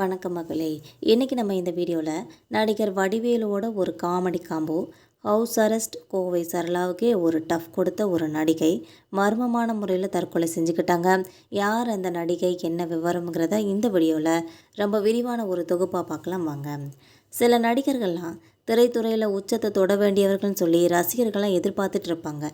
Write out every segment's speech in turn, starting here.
வணக்கம் மகளே. இன்றைக்கி நம்ம இந்த வீடியோவில் நடிகர் வடிவேலுவோட ஒரு comedy combo, house arrest Kovai சரளாவுக்கே ஒரு டஃப் கொடுத்த ஒரு நடிகை மர்மமான முறையில் தற்கொலை செஞ்சுக்கிட்டாங்க. யார் அந்த நடிகை, என்ன விவரம்ங்கிறத இந்த வீடியோவில் ரொம்ப விரிவான ஒரு தொகுப்பாக பார்க்கலாம் வாங்க. சில நடிகர்கள்லாம் திரைத்துறையில் உச்சத்தை தொட வேண்டியவர்கள்னு சொல்லி ரசிகர்கள்லாம் எதிர்பார்த்துட்டு இருப்பாங்க.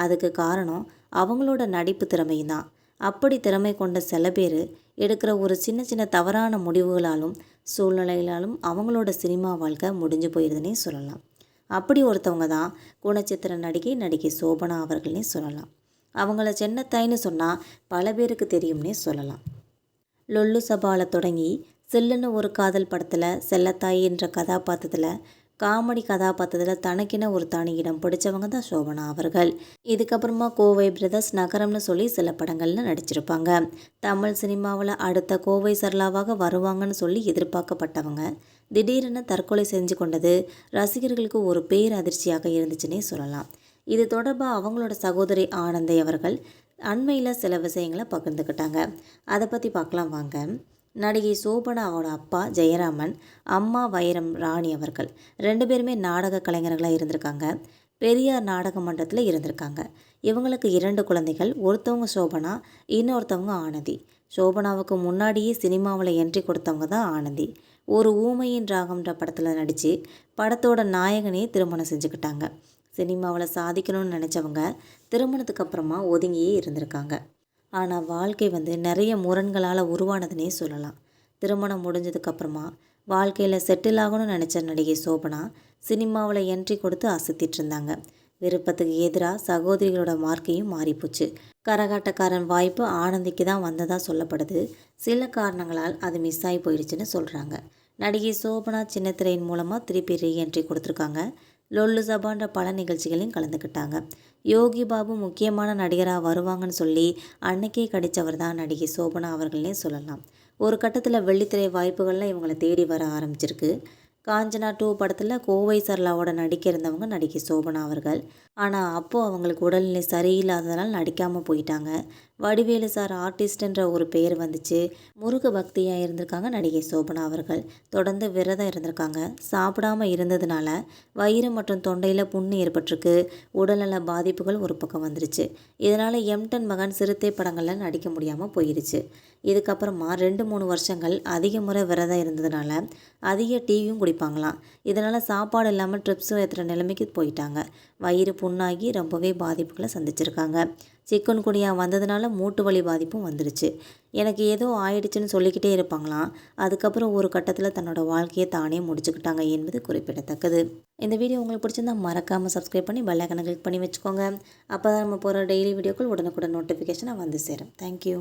அதுக்கு காரணம் அவங்களோட நடிப்பு திறமையும் தான். அப்படி திறமை கொண்ட சில பேர் எடுக்கிற ஒரு சின்ன சின்ன தவறான முடிவுகளாலும் சூழ்நிலைகளாலும் அவங்களோட சினிமா வாழ்க்கை முடிஞ்சு போயிடுதுன்னே சொல்லலாம். அப்படி ஒருத்தவங்க தான் குணச்சித்திர நடிகை சோபனா அவர்கள்னே சொல்லலாம். அவங்கள சின்னத்தாய்னு சொன்னால் பல பேருக்கு தெரியும்னே சொல்லலாம். லொல்லு சபாவில் தொடங்கி சில்லுன்னு ஒரு காதல் படத்தில் செல்லத்தாய் என்ற கதாபாத்திரத்தில் காமெடி கதாபாத்திரத்தில் தனக்கென ஒரு தனி இடம் பிடிச்சவங்க தான் சோபனா அவர்கள். இதுக்கப்புறமா கோவை பிரதர்ஸ், நகரம்னு சொல்லி சில படங்களில் நடிச்சிருப்பாங்க. தமிழ் சினிமாவில் அடுத்த கோவை சரளாவாக வருவாங்கன்னு சொல்லி எதிர்பார்க்கப்பட்டவங்க திடீரென தற்கொலை செஞ்சு கொண்டது ரசிகர்களுக்கு ஒரு பேர் அதிர்ச்சியாக இருந்துச்சுன்னே சொல்லலாம். இது தொடர்பாக அவங்களோட சகோதரி ஆனந்தி அவர்கள் அண்மையில் சில விஷயங்களை பகிர்ந்துக்கிட்டாங்க. அதை பற்றி பார்க்கலாம் வாங்க. நடிகை சோபனாவோட அப்பா ஜெயராமன், அம்மா வைரம் ராணி அவர்கள் 2 பேருமே நாடக கலைஞர்களாக இருந்திருக்காங்க. பெரியார் நாடக மன்றத்தில் இருந்திருக்காங்க. இவங்களுக்கு 2 குழந்தைகள். ஒருத்தவங்க சோபனா, இன்னொருத்தவங்க ஆனந்தி. சோபனாவுக்கு முன்னாடியே சினிமாவில் என்ட்ரி கொடுத்தவங்க தான் ஆனந்தி. ஒரு ஊமையின் ராகம்ன்ற படத்தில் நடித்து படத்தோட நாயகனே திருமணம் செஞ்சுக்கிட்டாங்க. சினிமாவில் சாதிக்கணும்னு நினச்சவங்க திருமணத்துக்கு அப்புறமா ஒதுங்கியே இருந்திருக்காங்க. ஆனால் வாழ்க்கை நிறைய முரண்களால் உருவானதுன்னே சொல்லலாம். திருமணம் முடிஞ்சதுக்கப்புறமா வாழ்க்கையில் செட்டில் ஆகணும்னு நினச்ச நடிகை சோபனா சினிமாவில் என்ட்ரி கொடுத்து அசத்திட்டு இருந்தாங்க. விருப்பத்துக்கு எதிராக சகோதரிகளோட மார்க்கையும் மாறிப்போச்சு. கரகாட்டக்காரன் வாய்ப்பு ஆனந்திக்கு தான் வந்ததாக சொல்லப்படுது. சில காரணங்களால் அது மிஸ் ஆகி போயிடுச்சுன்னு சொல்கிறாங்க. நடிகை சோபனா சின்னத்திரையின் மூலமாக திருப்பி ரீஎன்ட்ரி கொடுத்துருக்காங்க. லொல்லு சபான்ற பல நிகழ்ச்சிகளையும் கலந்துக்கிட்டாங்க. யோகி பாபு முக்கியமான நடிகராக வருவாங்கன்னு சொல்லி அன்னைக்கே கடித்தவர் தான் நடிகை சோபனா அவர்களே சொல்லலாம். ஒரு கட்டத்தில் வெள்ளித்திரை வாய்ப்புகள்லாம் இவங்களை தேடி வர ஆரம்பிச்சிருக்கு. காஞ்சனா 2 படத்தில் கோவை சரளாவோட நடிக்க இருந்தவங்க நடிகை சோபனா அவர்கள். ஆனால் அப்போது அவங்களுக்கு உடல்நிலை சரியில்லாததால் நடிக்காமல் போயிட்டாங்க. வடிவேலு சார் ஆர்டிஸ்ட்ன்ற ஒரு பெயர் வந்துச்சு. முருக பக்தியாக இருந்திருக்காங்க நடிகை சோபனா அவர்கள். தொடர்ந்து விரதம் இருந்திருக்காங்க. சாப்பிடாமல் இருந்ததுனால வயிறு மற்றும் தொண்டையில் புண்ணு ஏற்பட்டிருக்கு. உடல்நல பாதிப்புகள் ஒரு பக்கம் வந்துருச்சு. இதனால் எம்டன் மகன் சிறுத்தை படங்களில் நடிக்க முடியாமல் போயிடுச்சு. இதுக்கப்புறமா 2-3 வருஷங்கள் அதிக முறை விரதம் இருந்ததுனால அதிக டீயும் குடிப்பாங்களாம். இதனால் சாப்பாடு இல்லாமல் ட்ரிப்ஸும் ஏற்றுற நிலைமைக்கு போயிட்டாங்க. வயிறு புண்ணாகி ரொம்பவே பாதிப்புகளை சந்திச்சிருக்காங்க. சிக்கன் குனியா வந்ததுனால மூட்டு வலி பாதிப்பும் வந்துருச்சு. எனக்கு ஏதோ ஆயிடுச்சுன்னு சொல்லிக்கிட்டே இருப்பாங்களாம். அதுக்கப்புறம் ஒரு கட்டத்தில் தன்னோட வாழ்க்கையை தானே முடிச்சுக்கிட்டாங்க என்பது குறிப்பிடத்தக்கது. இந்த வீடியோ உங்களுக்கு பிடிச்சிருந்தா மறக்காமல் சப்ஸ்கிரைப் பண்ணி பெல் ஐகானை கிளிக் பண்ணி வச்சுக்கோங்க. அப்போ தான் நம்ம போகிற டெய்லி வீடியோக்கள் உடனுக்குடன் நோட்டிஃபிகேஷனாக வந்து சேரும். தேங்க்யூ.